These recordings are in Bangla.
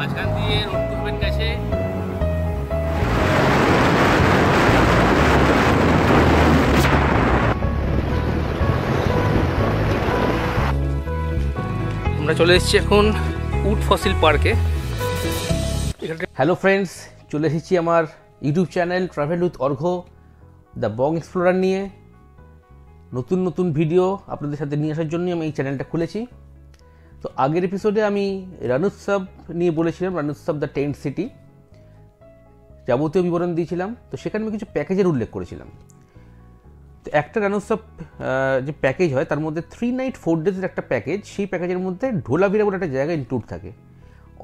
মাঝখান দিয়ে রোড টু হেভেন গেছে। আমরা চলে এসেছি এখন উড ফসিল পার্কে। হ্যালো ফ্রেন্ডস, চলে এসেছি আমার YouTube channel travel with Argha the Bong explorer নিয়ে নতুন নতুন ভিডিও আপনাদের সাথে নিয়ে আসার জন্যই আমি এই চ্যানেলটা খুলেছি। তো আগের এপিসোডে আমি রানোৎসব নিয়ে বলেছিলাম, রানোৎসব দ্য টেন্ট সিটি যাবতীয় বিবরণ দিয়েছিলাম। তো সেখানে আমি কিছু প্যাকেজের উল্লেখ করেছিলাম। তো একটা রানোৎসব যে প্যাকেজ হয় তার মধ্যে 3 নাইট 4 ডেজের একটা প্যাকেজ, সেই প্যাকেজের মধ্যে ঢোলাভিরা বলে একটা জায়গা ইনক্লুড থাকে।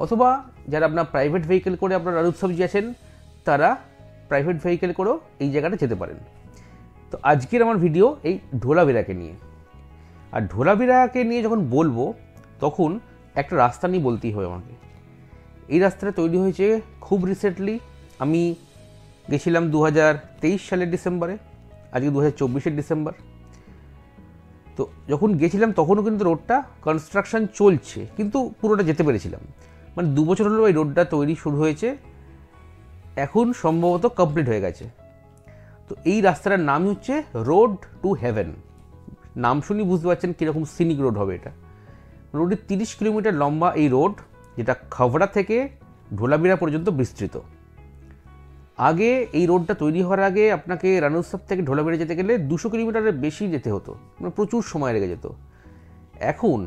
অথবা যারা আপনার প্রাইভেট ভেহিকেল করে আপনার রানোৎসব গিয়েছেন তারা প্রাইভেট ভেহিকেল করেও এই জায়গাটা যেতে পারেন। তো আজকের আমার ভিডিও এই ঢোলাভিরাকে নিয়ে। আর ঢোলাভিরাকে নিয়ে যখন বলবো তখন একটা রাস্তা নিয়ে বলতেই হবে আমাকে। এই রাস্তাটা তৈরি হয়েছে খুব রিসেন্টলি। আমি গেছিলাম 2023 সালের ডিসেম্বরে, আজকে 2024-এর ডিসেম্বর। তো যখন গেছিলাম তখনও কিন্তু রোডটা কনস্ট্রাকশন চলছে, কিন্তু পুরোটা যেতে পেরেছিলাম। মানে 2 বছর হলো এই রোডটা তৈরি শুরু হয়েছে, এখন সম্ভবত কমপ্লিট হয়ে গেছে। তো এই রাস্তাটার নাম হচ্ছে রোড টু হেভেন। নাম শুনি বুঝতে পারছেন কীরকম সিনিক রোড হবে এটা। রোডের 30 কিলোমিটার লম্বা এই রোড, যেটা খাবড়া থেকে ঢোলাভিরা পর্যন্ত বিস্তৃত। আগে এই রোডটা তৈরি হওয়ার আগে আপনাকে রানোৎসব থেকে ঢোলাভিরা যেতে গেলে 200 কিলোমিটারের বেশি যেতে হতো, মানে প্রচুর সময় লেগে যেত। এখন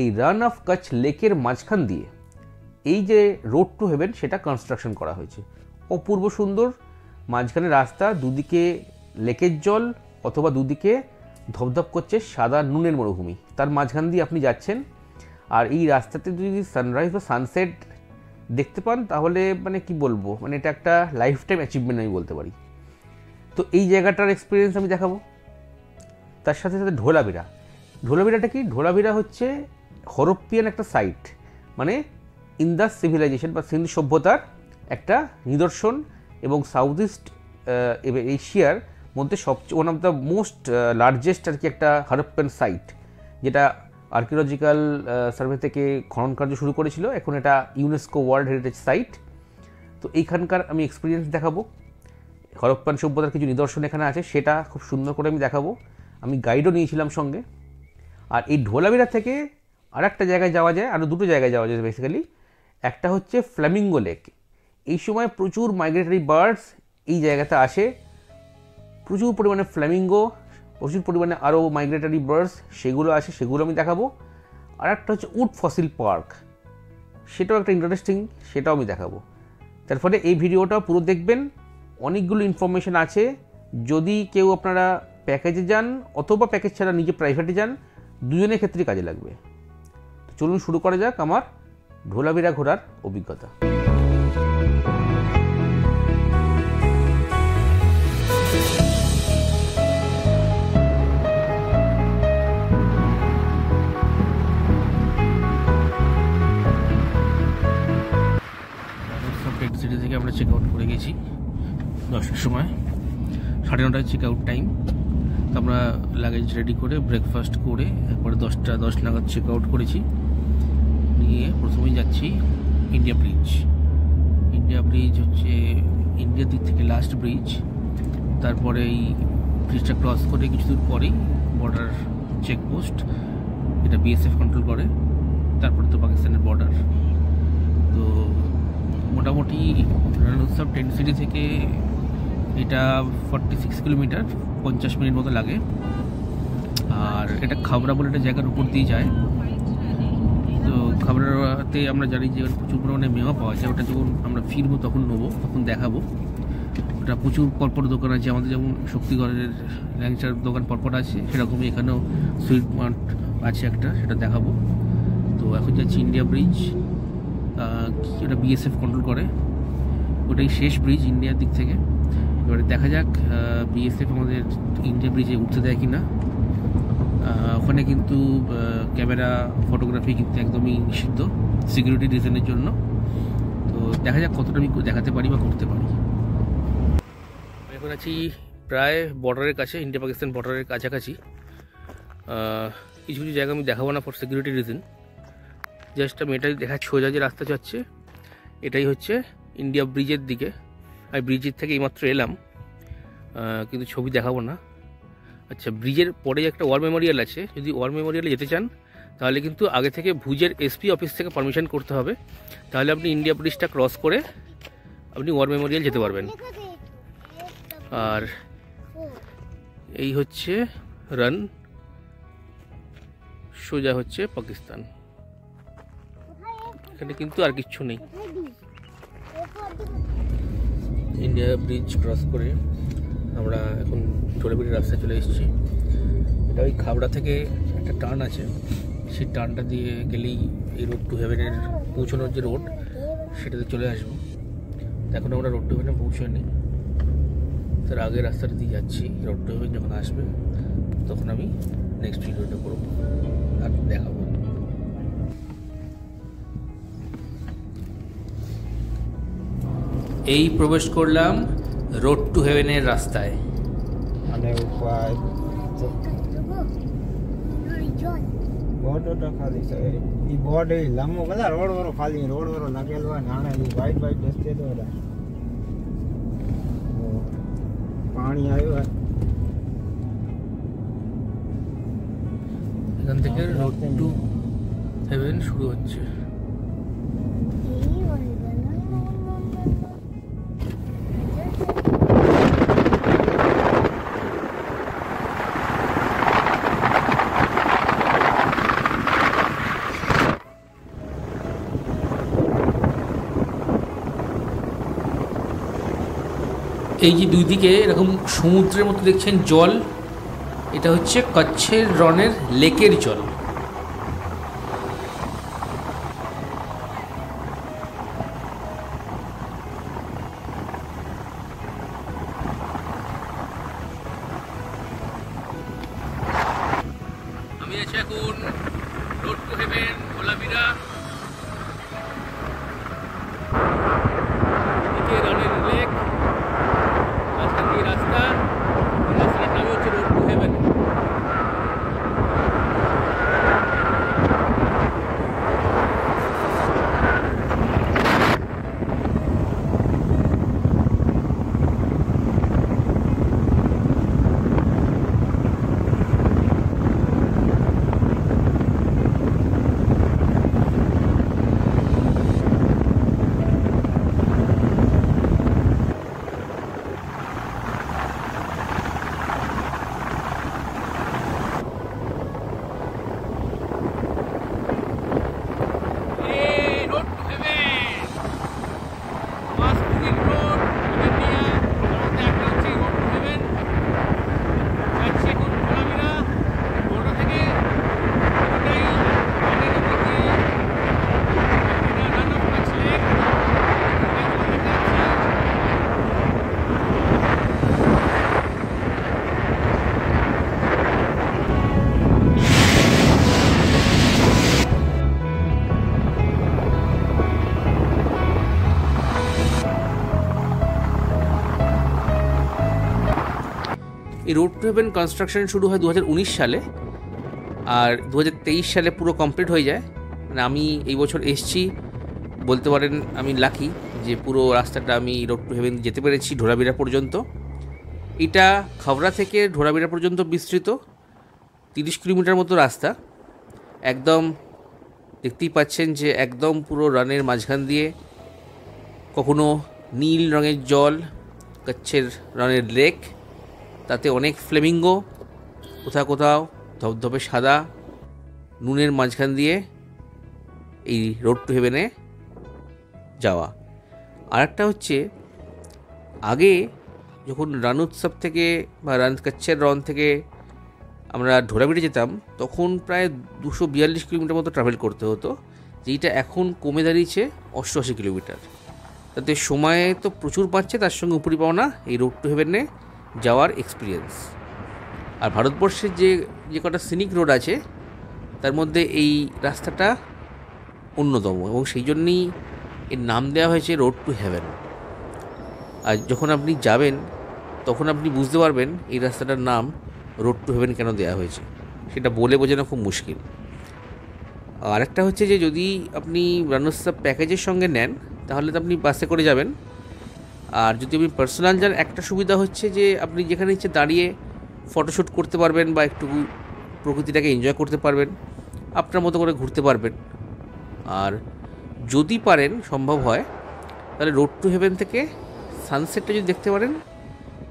এই রান অফ কচ্ছ লেকের মাঝখান দিয়ে এই যে রোড টু হেভেন সেটা কনস্ট্রাকশন করা হয়েছে। অপূর্ব সুন্দর, মাঝখানে রাস্তা, দুদিকে লেকের জল অথবা দুদিকে ধপধপ করছে সাদা নুনের মরুভূমি, তার মাঝখান দিয়ে আপনি যাচ্ছেন। আর এই রাস্তাতে যদি সানরাইজ বা সানসেট দেখতে পান তাহলে মানে কি বলবো, মানে এটা একটা লাইফ টাইম অ্যাচিভমেন্ট আমি বলতে পারি। তো এই জায়গাটার এক্সপিরিয়েন্স আমি দেখাবো। তার সাথে সাথে ঢোলাভিরাটা কি? ঢোলাভিরা হচ্ছে হরপ্পিয়ান একটা সাইট, মানে ইন্দাস সিভিলাইজেশন বা সিন্ধু সভ্যতার একটা নিদর্শন এবং সাউথ ইস্ট এশিয়ার মধ্যে সবচেয়ে one of the most largest আর কি একটা হরপ্পিয়ান সাইট, যেটা আর্কিওলজিক্যাল সার্ভে থেকে খনন কার্য শুরু করেছিল। এখন এটা ইউনেস্কো ওয়ার্ল্ড হেরিটেজ সাইট। তো এইখানকার আমি এক্সপিরিয়েন্স দেখাবো। হরপ্পান সভ্যতার কিছু নিদর্শন এখানে আছে, সেটা খুব সুন্দর করে আমি দেখাবো। আমি গাইডও নিয়েছিলাম সঙ্গে। আর এই ঢোলাভিরা থেকে আর একটা জায়গায় যাওয়া যায়, আরও 2টো জায়গায় যাওয়া যায় বেসিক্যালি। একটা হচ্ছে ফ্ল্যামিঙ্গো লেক। এই সময় প্রচুর মাইগ্রেটরি বার্ডস এই জায়গাতে আসে, প্রচুর পরিমাণে ফ্ল্যামিঙ্গো, প্রচুর পরিমাণে আরও মাইগ্রেটরি বার্ডস সেগুলো আসে, সেগুলো আমি দেখাবো। আর একটা হচ্ছে উড ফসিল পার্ক, সেটাও একটা ইন্টারেস্টিং, সেটাও আমি দেখাবো। তার ফলে এই ভিডিওটা পুরো দেখবেন, অনেকগুলো ইনফরমেশান আছে। যদি কেউ আপনারা প্যাকেজে যান অথবা প্যাকেজ ছাড়া নিজে প্রাইভেটে যান, দুজনের ক্ষেত্রেই কাজে লাগবে। তো চলুন শুরু করা যাক আমার ঢোলাভিরা ঘোরার অভিজ্ঞতা। টেন্ট সিটি থেকে আমরা চেক আউট করে গেছি 10টার সময়, 9:30 চেক আউট টাইম। তো আমরা লাগেজ রেডি করে ব্রেকফাস্ট করে একবারে 10:10 নাগাদ চেক আউট করেছি। নিয়ে প্রথমেই যাচ্ছি ইন্ডিয়া ব্রিজ। ইন্ডিয়া ব্রিজ হচ্ছে ইন্ডিয়ার দিক থেকে লাস্ট ব্রিজ। তারপরে এই ব্রিজটা ক্রস করে কিছু দূর পরেই বর্ডার চেকপোস্ট, এটা বিএসএফ কন্ট্রোল করে। তারপরে তো পাকিস্তানের বর্ডার। তো মোটামুটি রানোৎসব টেন্ট সিটি থেকে এটা 46 কিলোমিটার, 50 মিনিট মতো লাগে। আর এটা খাবড়া বলে একটা জায়গার উপর দিয়ে যায়। তো খাবড়াতে আমরা জানি যে প্রচুর পরিমাণে মেওয়া পাওয়া যায়, ওটা যখন আমরা ফিরবো তখন নেবো, তখন দেখাবো। ওটা প্রচুর পরপর দোকান আছে, আমাদের যেমন শক্তিগড়ের ল্যাংচার দোকান পরপর আছে, সেরকমই এখানেও সুইট মার্ট আছে একটা, সেটা দেখাবো। তো এখন যাচ্ছি ইন্ডিয়া ব্রিজ, ওটা বিএসএফ কন্ট্রোল করে, ওটাই শেষ ব্রিজ ইন্ডিয়ার দিক থেকে। এবারে দেখা যাক বিএসএফ আমাদের ইন্ডিয়া ব্রিজে উঠতে দেয় কি না। ওখানে কিন্তু ক্যামেরা ফটোগ্রাফি কিন্তু একদমই নিষিদ্ধ সিকিউরিটি রিজনের জন্য। তো দেখা যাক কতটা আমি দেখাতে পারি বা করতে পারি। এখন আছি প্রায় বর্ডারের কাছে, ইন্ডিয়া পাকিস্তান বর্ডারের কাছাকাছি। কিছু কিছু জায়গা আমি দেখাবো না ফর সিকিউরিটি রিজন, জাস্ট আমি এটাই দেখাচ্ছি সোজা যে রাস্তা যাচ্ছে এটাই হচ্ছে ইন্ডিয়া ব্রিজের দিকে। আমি ব্রিজের থেকে এইমাত্র এলাম, কিন্তু ছবি দেখাবো না। আচ্ছা, ব্রিজের পরে একটা ওয়ার মেমোরিয়াল আছে, যদি ওয়ার মেমোরিয়ালে যেতে চান তাহলে কিন্তু আগে থেকে ভুজের এসপি অফিস থেকে পারমিশন করতে হবে, তাহলে আপনি ইন্ডিয়া ব্রিজটা ক্রস করে আপনি ওয়ার মেমোরিয়াল যেতে পারবেন। আর এই হচ্ছে রান, সোজা হচ্ছে পাকিস্তান। এখানে কিন্তু আর কিচ্ছু নেই। ইন্ডিয়া ব্রিজ ক্রস করে আমরা এখন ঢোলাবিড়ির রাস্তায় চলে এসেছি। এটা ওই খাবড়া থেকে একটা টার্ন আছে, সেই টার্নটা দিয়ে গেলেই এই রোড টু হেভেনের পৌঁছানোর যে রোড সেটাতে চলে আসবো। এখন আমরা রোড টু হেভেনে পৌঁছাইনি, তার আগে রাস্তাটা দিয়ে যাচ্ছি। রোড টু হেভেন যখন আসবে তখন আমি নেক্সট ভিডিওটা করবো আর দেখাবো। এই প্রবেশ করলাম রোড টু হেভেনের রাস্তায়। અને ઉપર બોર્ડ તો ખાલી છે એ બોર્ડ એ લાંબો બધા રોડ વાળો ખાલી રોડ વાળો લાગેલો હોય નાના એ વાઈટ વાઈટ રસ્તે તો પાણી આવ્યું હોય এখান থেকে রোড টু হেভেন শুরু হচ্ছে। এই যে দুই দিকে এরকম সমুদ্রের মতো দেখছেন জল, এটা হচ্ছে কচ্ছের রনের লেকের জল। আমি আছি এখন রোড টু হেভেন ঢোলাবিরা। রনের লেক, মাঝখান দিয়ে রাস্তা, রাস্তার নামই হচ্ছে রোড টু হেভেন। এই রোড টু হেভেন কনস্ট্রাকশন শুরু হয় 2019 সালে, আর 2023 সালে পুরো কমপ্লিট হয়ে যায়। মানে আমি এই বছর এসেছি, বলতে পারেন আমি লাকি যে পুরো রাস্তাটা আমি রোড টু হেভেন যেতে পেরেছি ঢোলাবিরা পর্যন্ত। এটা খাবড়া থেকে ঢোলাবিরা পর্যন্ত বিস্তৃত 30 কিলোমিটার মতো রাস্তা। একদম দেখতেই পাচ্ছেন যে একদম পুরো রানের মাঝখান দিয়ে কখনো নীল রঙের জল, কচ্ছের রনের লেক, তাতে অনেক ফ্লেমিঙ্গো, কোথাও কোথাও ধবধবে সাদা, নুনের মাঝখান দিয়ে এই রোড টু হেভেনে যাওয়া। আরেকটা হচ্ছে আগে যখন রান উৎসব থেকে বা কচ্ছের রন থেকে আমরা ঢোলাবিড়ি যেতাম তখন প্রায় 242 কিলোমিটার মতো ট্রাভেল করতে হতো, যেটা এখন কমে দাঁড়িয়েছে 88 কিলোমিটার। তাতে সময় তো প্রচুর পাচ্ছে, তার সঙ্গে উপরি পাওনা এই রোড টু হেভেনে যাওয়ার এক্সপিরিয়েন্স। আর ভারতবর্ষের যে কটা সিনিক রোড আছে তার মধ্যে এই রাস্তাটা অন্যতম, এবং সেই জন্যই এর নাম দেওয়া হয়েছে রোড টু হেভেন। আর যখন আপনি যাবেন তখন আপনি বুঝতে পারবেন এই রাস্তাটার নাম রোড টু হেভেন কেন দেওয়া হয়েছে, সেটা বলে বোঝানো খুব মুশকিল। আর একটা হচ্ছে যে যদি আপনি রানোৎসব প্যাকেজের সঙ্গে নেন তাহলে তো আপনি বাসে করে যাবেন, আর যদি আপনি পার্সোনাল যান একটা সুবিধা হচ্ছে যে আপনি যেখানে ইচ্ছে দাঁড়িয়ে ফটোশ্যুট করতে পারবেন বা একটু প্রকৃতিটাকে এনজয় করতে পারবেন, আপনার মতো করে ঘুরতে পারবেন। আর যদি পারেন, সম্ভব হয়, তাহলে রোড টু হেভেন থেকে সানসেটটা যদি দেখতে পারেন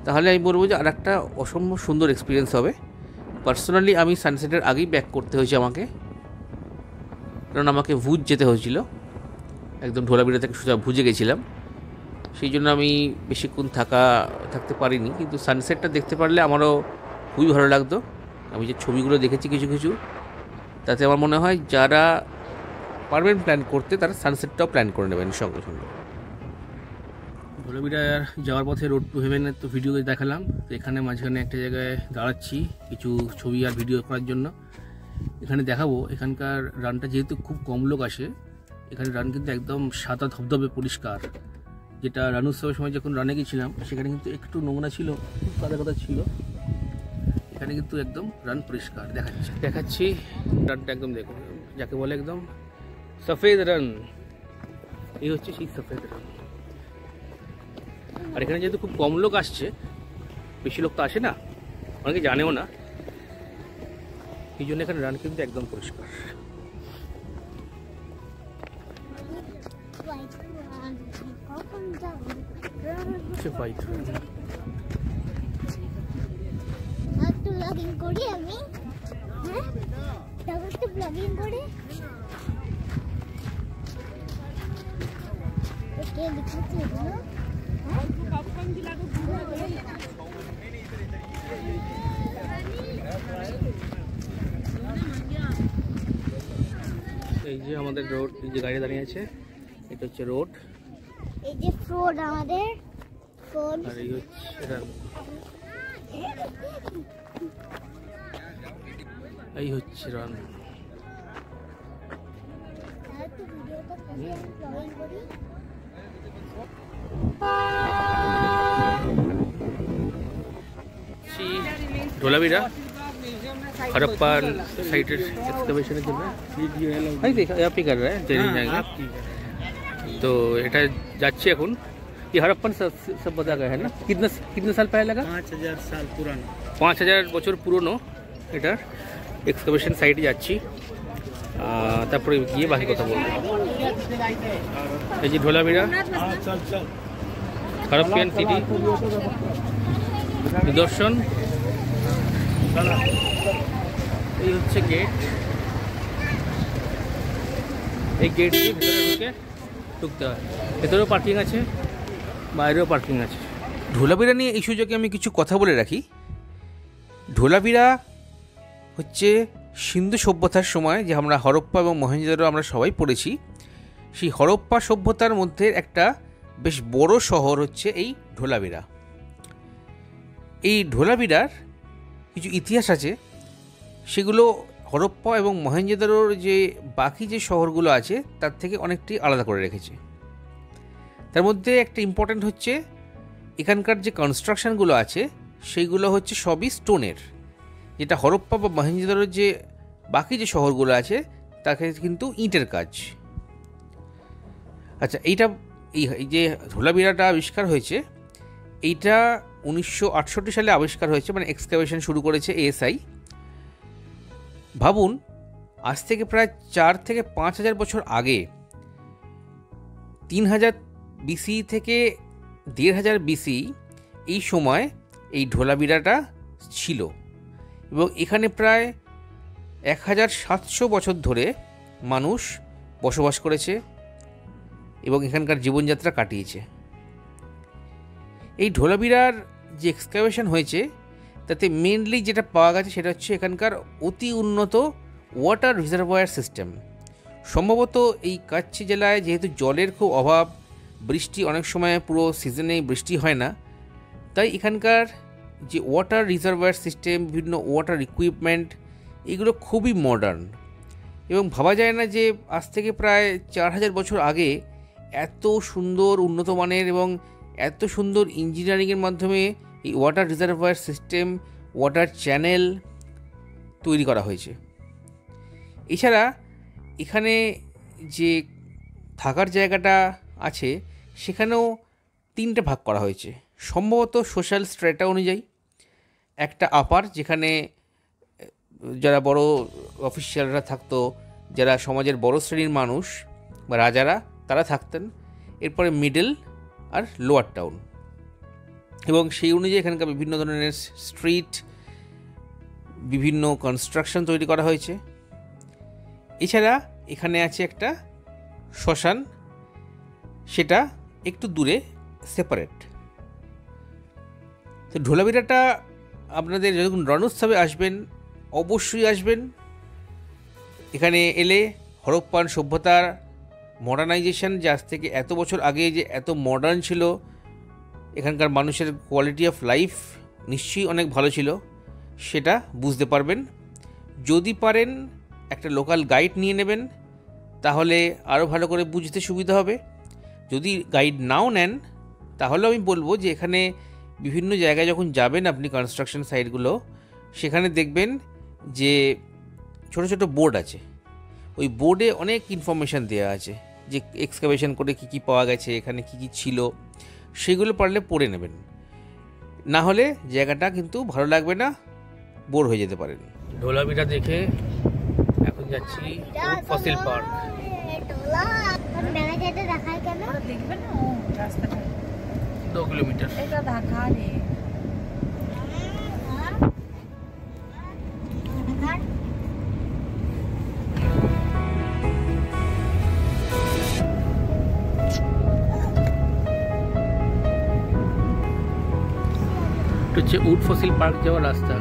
তাহলে আমি বলবো যে আর একটা অসম্ভব সুন্দর এক্সপিরিয়েন্স হবে। পার্সোনালি আমি সানসেটের আগেই ব্যাক করতে হয়েছে আমাকে, কারণ আমাকে ভুজ যেতে হয়েছিল, একদম ঢোলাবিরা থেকে সোজা ভুজে গেছিলাম, সেই জন্য আমি বেশিক্ষণ থাকতে পারিনি। কিন্তু সানসেটটা দেখতে পারলে আমারও খুবই ভালো লাগতো। আমি যে ছবিগুলো দেখেছি কিছু কিছু, তাতে আমার মনে হয় যারা পারবেন প্ল্যান করতে তারা সানসেটটাও প্ল্যান করে নেবেন সঙ্গে সঙ্গে। ঢোলাবিরা যাওয়ার পথে রোড টু হেভেনের তো ভিডিও দেখালাম, তো এখানে মাঝখানে একটা জায়গায় দাঁড়াচ্ছি কিছু ছবি আর ভিডিও করার জন্য। এখানে দেখাবো এখানকার রানটা যেহেতু খুব কম লোক আসে, এখানে রান কিন্তু একদম সাদা ধবধবে পরিষ্কার। যেটা রানোৎসবের সময় যখন রানে গেছিলাম সেখানে কিন্তু একটু নোংরা ছিল, খুব কাদা কাদা ছিল। এখানে কিন্তু একদম রান পরিষ্কার দেখাচ্ছি। রানটা একদম দেখুন, যাকে বলে একদম সফেদ রান, এই হচ্ছে সেই সফেদ রান। আর এখানে যেহেতু খুব কম লোক আসছে, বেশি লোক তো আসে না, অনেকে জানেও না, এই জন্য এখানে রান কিন্তু একদম পরিষ্কার। এই যে আমাদের রোড, এই যে গাড়ি দাঁড়িয়ে আছে, এটা হচ্ছে রোড, এই যে ফ্রোড আমাদের ফোন, আর এই হচ্ছে রান, এই হচ্ছে রান। ঢোলাবিরা हड़प्पन साइट एक्सकवेशन के लिए आप ही कर रहे हैं ट्रेनिंग जाएंगे, तो এটা যাচ্ছে এখন। ये हड़प्पन सब बता गए है ना, कितने साल पहले लगा? 5000 साल पुराना, 5000 বছর পুরনো এটার এক্সকাভেশন সাইটে যাচ্ছি, তারপরে গিয়ে বাকি কথা বলবো। এই যে ঢোলাবিরা হরপ্পান সিটি নিদর্শন, এই হচ্ছে গেট, এই গেট দিয়ে ভেতরে ঢুকতে হয়। ভেতরেও পার্কিং আছে, বাইরেও পার্কিং আছে। ঢোলাবিরা নিয়ে এই সুযোগে আমি কিছু কথা বলে রাখি। ঢোলাবিরা হচ্ছে সিন্ধু সভ্যতার সময় যে আমরা হরপ্পা এবং মহেঞ্জোদারো আমরা সবাই পড়েছি, সেই হরপ্পা সভ্যতার মধ্যে একটা বেশ বড় শহর হচ্ছে এই ঢোলাবিরা। এই ঢোলাবিরার কিছু ইতিহাস আছে, সেগুলো হরপ্পা এবং মহেঞ্জোদারোর যে বাকি যে শহরগুলো আছে তার থেকে অনেকটি আলাদা করে রেখেছে। তার মধ্যে একটা ইম্পর্ট্যান্ট হচ্ছে এখানকার যে কনস্ট্রাকশানগুলো আছে সেইগুলো হচ্ছে সবই স্টোনের, যেটা হরপ্পা বা মহেঞ্জোদারোর যে বাকি যে শহরগুলো আছে তাকে কিন্তু ইটের কাজ। আচ্ছা, এই যে ঢোলাবিরাটা আবিষ্কার হয়েছে, এইটা 1968 সালে আবিষ্কার হয়েছে, মানে এক্সকাভেশন শুরু করেছে এএসআই। ভাবুন, আজ থেকে প্রায় 4 থেকে 5000 বছর আগে 3000 বিসি থেকে 1500 বিসি এই সময় এই ঢোলাবিরাটা ছিল, এবং এখানে প্রায় 1700 বছর ধরে মানুষ বসবাস করেছে এবং এখানকার জীবনযাত্রা কাটিয়েছে। এই ঢোলাবিরার যে এক্সকাভেশন হয়েছে তাতে মেনলি যেটা পাওয়া গেছে সেটা হচ্ছে এখানকার অতি উন্নত ওয়াটার রিজার্ভয়ার সিস্টেম। সম্ভবত এই কাচ্চি জেলায় যেহেতু জলের খুব অভাব, বৃষ্টি অনেক সময় পুরো সিজনে বৃষ্টি হয় না, তাই এখানকার যে ওয়াটার রিজার্ভয়ার সিস্টেম, বিভিন্ন ওয়াটার ইকুইপমেন্ট, এগুলো খুবই মডার্ন, এবং ভাবা যায় না যে আজ থেকে প্রায় 4000 বছর আগে এত সুন্দর উন্নত মানের এবং এত সুন্দর ইঞ্জিনিয়ারিংয়ের মাধ্যমে এই ওয়াটার রিজার্ভয়ার সিস্টেম, ওয়াটার চ্যানেল তৈরি করা হয়েছে। এছাড়া এখানে যে থাকার জায়গাটা আছে সেখানেও 3টে ভাগ করা হয়েছে, সম্ভবত সোশ্যাল স্ট্রেটা অনুযায়ী। একটা আপার, যেখানে যারা বড় অফিসিয়ালরা থাকতো, যারা সমাজের বড় শ্রেণীর মানুষ বা রাজারা, তারা থাকতেন। এরপরে মিডল আর লোয়ার টাউন, এবং সেই অনুযায়ী এখানকার বিভিন্ন ধরনের স্ট্রিট, বিভিন্ন কনস্ট্রাকশন তৈরি করা হয়েছে। এছাড়া এখানে আছে একটা শ্মশান, সেটা একটু দূরে সেপারেট। তো ঢোলাভিরাটা আপনাদের যখন রণোৎসবে আসবেন অবশ্যই আসবেন। এখানে এলে হরপ্পান সভ্যতার মডার্নাইজেশন, যে আজ থেকে এত বছর আগে যে এত মডার্ন ছিল, এখানকার মানুষের কোয়ালিটি অফ লাইফ নিশ্চয়ই অনেক ভালো ছিল, সেটা বুঝতে পারবেন। যদি পারেন একটা লোকাল গাইড নিয়ে নেবেন, তাহলে আরও ভালো করে বুঝতে সুবিধা হবে। যদি গাইড নাও নেন, তাহলে আমি বলবো যে এখানে বিভিন্ন জায়গায় যখন যাবেন আপনি, কনস্ট্রাকশন সাইটগুলো, সেখানে দেখবেন যে ছোট ছোট বোর্ড আছে। ওই বোর্ডে অনেক ইনফরমেশান দেওয়া আছে, যে এক্সকাভেশন করে কী কী পাওয়া গেছে, এখানে কী কী ছিল, সেগুলো পারলে পড়ে নেবেন। না হলে জায়গাটা কিন্তু ভালো লাগবে না, বোর হয়ে যেতে পারেন। ঢোলাভিরা দেখে এখন যাচ্ছি ফসিল পার্ক। দেখায় কেন? দেখবে না রাস্তাটা 2 কিলোমিটার। এটা ঢাকা রে। এটা হচ্ছে উড ফসিল পার্ক যাওয়ার রাস্তা।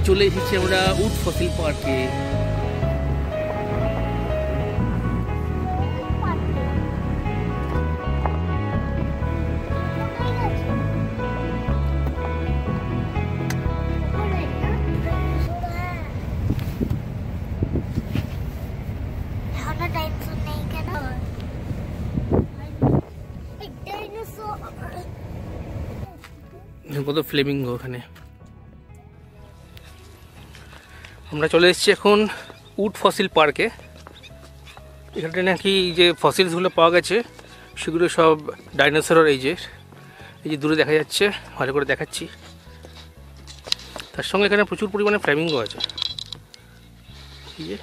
চলে এসেছি আমরা উড ফসিল পার্কে। কত ফ্লেমিঙ্গো ওখানে। আমরা চলে এসেছি এখন উড ফসিল পার্কে। এখানে নাকি যে ফসিলসগুলো পাওয়া গেছে সেগুলো সব ডাইনোসরের এই যে দূরে দেখা যাচ্ছে, ভালো করে দেখাচ্ছি। তার সঙ্গে এখানে প্রচুর পরিমাণে ফ্লেমিঙ্গো আছে। এই যে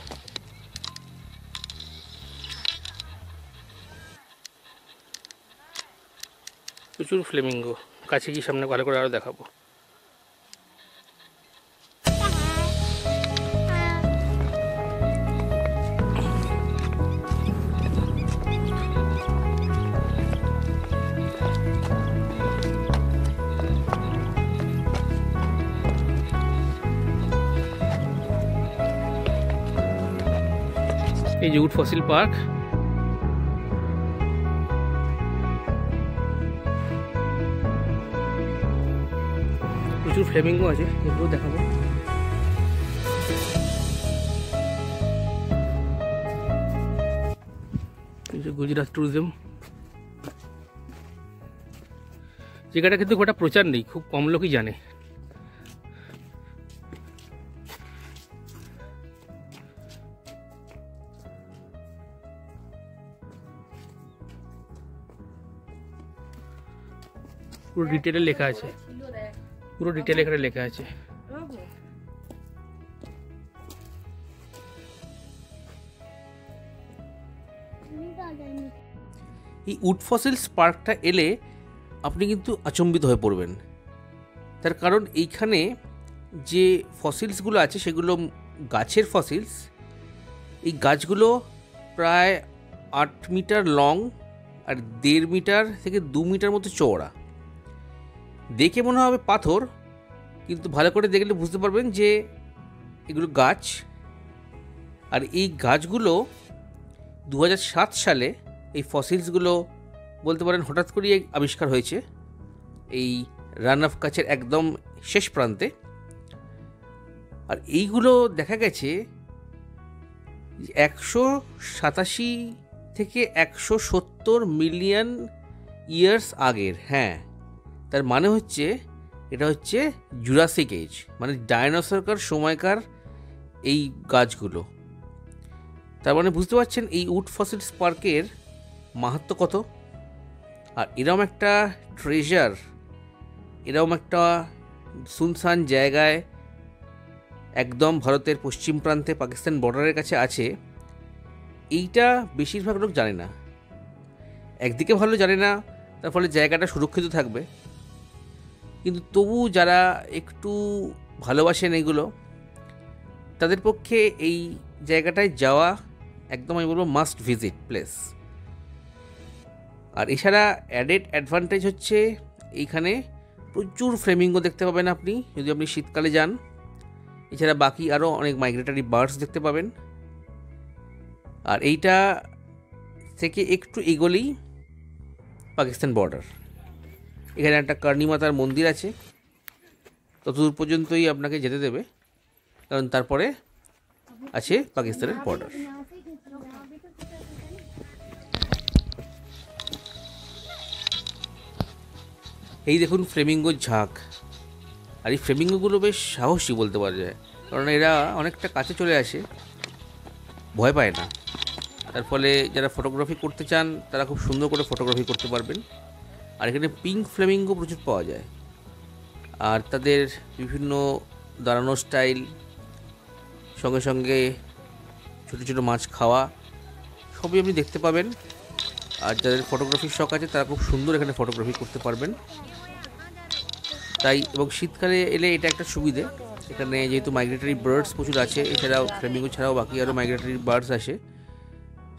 প্রচুর ফ্লেমিঙ্গো, কাছে কি সামনে ভালো করে আরও দেখাবো। এই যে উড ফসিল পার্ক। প্রচুর ফ্লেমিঙ্গো আছে, এগুলো দেখাবো। এই যে গুজরাট ট্যুরিজম, জায়গাটা কিন্তু গোটা প্রচার নেই, খুব কম লোকই জানে। পুরো ডিটেলে লেখা আছে, পুরো ডিটেলে এখানে লেখা আছে। এই উড ফসিলস পার্কটা এলে আপনি কিন্তু আচম্বিত হয়ে পড়বেন। তার কারণ এইখানে যে ফসিলসগুলো আছে সেগুলো গাছের ফসিলস। এই গাছগুলো প্রায় 8 মিটার লং আর 1.5 মিটার থেকে 2 মিটার মতো চওড়া। দেখে মনে হবে পাথর, কিন্তু ভালো করে দেখলে বুঝতে পারবেন যে এগুলো গাছ। আর এই গাছগুলো 2007 সালে এই ফসিলসগুলো বলতে পারেন হঠাৎ করেই আবিষ্কার হয়েছে এই রান অফ কাচের একদম শেষ প্রান্তে। আর এইগুলো দেখা গেছে 187 থেকে 170 মিলিয়ন ইয়ার্স আগের। হ্যাঁ, তার মানে হচ্ছে এটা হচ্ছে জুরাসিক এজ, মানে ডায়নোসরকার সময়কার এই গাছগুলো। তার মানে বুঝতে পারছেন এই উড ফসিলস পার্কের মাহাত্ম্য কত। আর এরম একটা ট্রেজার, এরম একটা সুনসান জায়গায় একদম ভারতের পশ্চিম প্রান্তে পাকিস্তান বর্ডারের কাছে আছে, এইটা বেশিরভাগ লোক জানে না। একদিকে ভালো জানে না, তার ফলে জায়গাটা সুরক্ষিত থাকবে, কিন্তু তবু যারা একটু ভালোবাসেন এইগুলো, তাদের পক্ষে এই জায়গাটায় যাওয়া একদম আমি বলবো মাস্ট ভিজিট প্লেস। আর এছাড়া অ্যাডেড অ্যাডভান্টেজ হচ্ছে এইখানে প্রচুর ফ্লেমিঙ্গো দেখতে পাবেন আপনি যদি আপনি শীতকালে যান। এছাড়া বাকি আরও অনেক মাইগ্রেটরি বার্ডস দেখতে পাবেন। আর এইটা থেকে একটু এগোলেই পাকিস্তান বর্ডার। এখানে একটা কার্নি মাতার মন্দির আছে, ততদূর পর্যন্তই আপনাকে যেতে দেবে, কারণ তারপরে আছে পাকিস্তানের বর্ডার। এই দেখুন ফ্লেমিঙ্গোর ঝাঁক। আর এই ফ্লেমিঙ্গোগুলো বেশ সাহসী বলতে পারা যায়, কারণ এরা অনেকটা কাছে চলে আসে, ভয় পায় না। তার ফলে যারা ফটোগ্রাফি করতে চান তারা খুব সুন্দর করে ফটোগ্রাফি করতে পারবেন। আর এখানে পিঙ্ক ফ্লেমিঙ্গো প্রচুর পাওয়া যায়, আর তাদের বিভিন্ন দাঁড়ানোর স্টাইল, সঙ্গে সঙ্গে ছোটো ছোটো মাছ খাওয়া, সবই আপনি দেখতে পাবেন। আর যাদের ফটোগ্রাফির শখ আছে তারা খুব সুন্দর এখানে ফটোগ্রাফি করতে পারবেন। তাই এবং শীতকালে এলে এটা একটা সুবিধে, এখানে যেহেতু মাইগ্রেটরি বার্ডস প্রচুর আছে, এছাড়াও ফ্লেমিঙ্গো ছাড়াও বাকি আরও মাইগ্রেটরি বার্ডস আসে,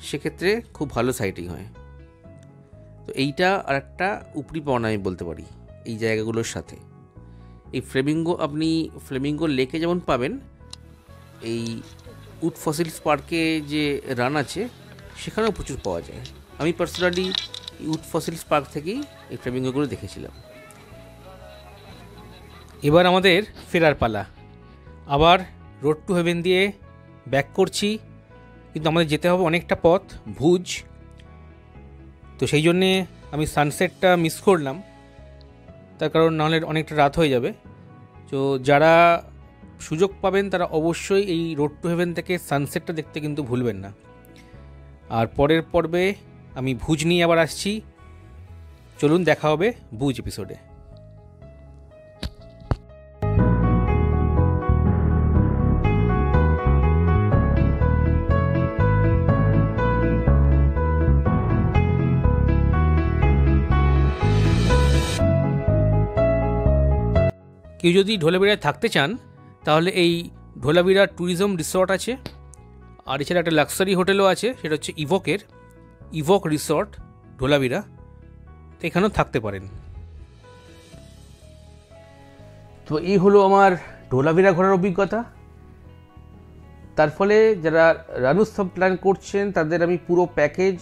সেক্ষেত্রে খুব ভালো সাইটিং হয়। তো এইটা আর একটা উপরি পাওনা আমি বলতে পারি এই জায়গাগুলোর সাথে। এই ফ্লেমিঙ্গো আপনি ফ্লেমিঙ্গো লেকে যেমন পাবেন, এই উড ফসিলস পার্কে যে রান আছে সেখানেও প্রচুর পাওয়া যায়। আমি পার্সোনালি উড ফসিলস পার্ক থেকেই এই ফ্লেমিঙ্গোগুলো দেখেছিলাম। এবার আমাদের ফেরার পালা। আবার রোড টু হেভেন দিয়ে ব্যাক করছি, কিন্তু আমাদের যেতে হবে অনেকটা পথ, ভুজ। তো সেই জন্যে আমি সানসেটটা মিস করলাম, তার কারণ নাহলে অনেকটা রাত হয়ে যাবে। তো যারা সুযোগ পাবেন তারা অবশ্যই এই রোড টু হেভেন থেকে সানসেটটা দেখতে কিন্তু ভুলবেন না। আর পরের পর্বে আমি ভুজ নিয়ে আবার আসছি। চলুন দেখা হবে ভুজ এপিসোডে। কেউ যদি ঢোলাবিরায় থাকতে চান তাহলে এই ঢোলাবিরা ট্যুরিজম রিসর্ট আছে, আর এছাড়া একটা লাক্সারি হোটেলও আছে, সেটা হচ্ছে ইভক রিসর্ট ঢোলাবিরা। তো এখানেও থাকতে পারেন। তো এই হলো আমার ঢোলাবিরা ঘোরার অভিজ্ঞতা। তার ফলে যারা রান উৎসব প্ল্যান করছেন তাদের আমি পুরো প্যাকেজ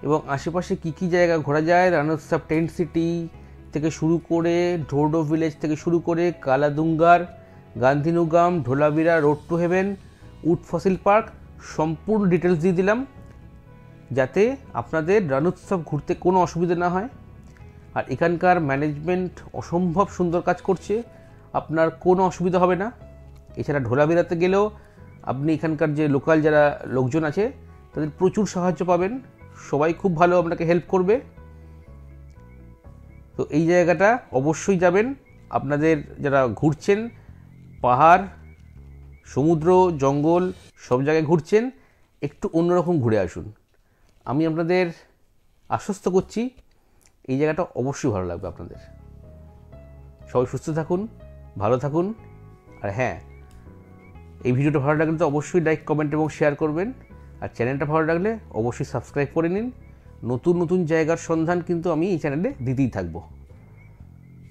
এবং আশেপাশে কী কী জায়গা ঘোরা যায়, রান উৎসব টেন্ট সিটি থেকে শুরু করে ঢোর্ডো ভিলেজ থেকে শুরু করে Kaladungar, Gandhinugam, Dholavira, road to heaven, wood fossil park সম্পূর্ণ ডিটেলস দিয়ে দিলাম, যাতে আপনাদের রান উৎসব ঘুরতে কোনো অসুবিধা না হয়। আর এখানকার ম্যানেজমেন্ট অসম্ভব সুন্দর কাজ করছে, আপনার কোনো অসুবিধা হবে না। এছাড়া ঢোলাবিরাতে গেলেও আপনি এখানকার যে লোকাল যারা লোকজন আছে তাদের প্রচুর সাহায্য পাবেন, সবাই খুব ভালো আপনাকে হেল্প করবে। তো এই জায়গাটা অবশ্যই যাবেন। আপনাদের যারা ঘুরছেন, পাহাড়, সমুদ্র, জঙ্গল সব জায়গায় ঘুরছেন, একটু অন্যরকম ঘুরে আসুন। আমি আপনাদের আশ্বস্ত করছি এই জায়গাটা অবশ্যই ভালো লাগবে আপনাদের। সবাই সুস্থ থাকুন, ভালো থাকুন। আর হ্যাঁ, এই ভিডিওটা ভালো লাগলে তো অবশ্যই লাইক, কমেন্ট এবং শেয়ার করবেন। আর চ্যানেলটা ভালো লাগলে অবশ্যই সাবস্ক্রাইব করে নিন। নতুন নতুন জায়গার সন্ধান কিন্তু আমি এই চ্যানেলে দিতেই থাকবো।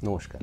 নমস্কার।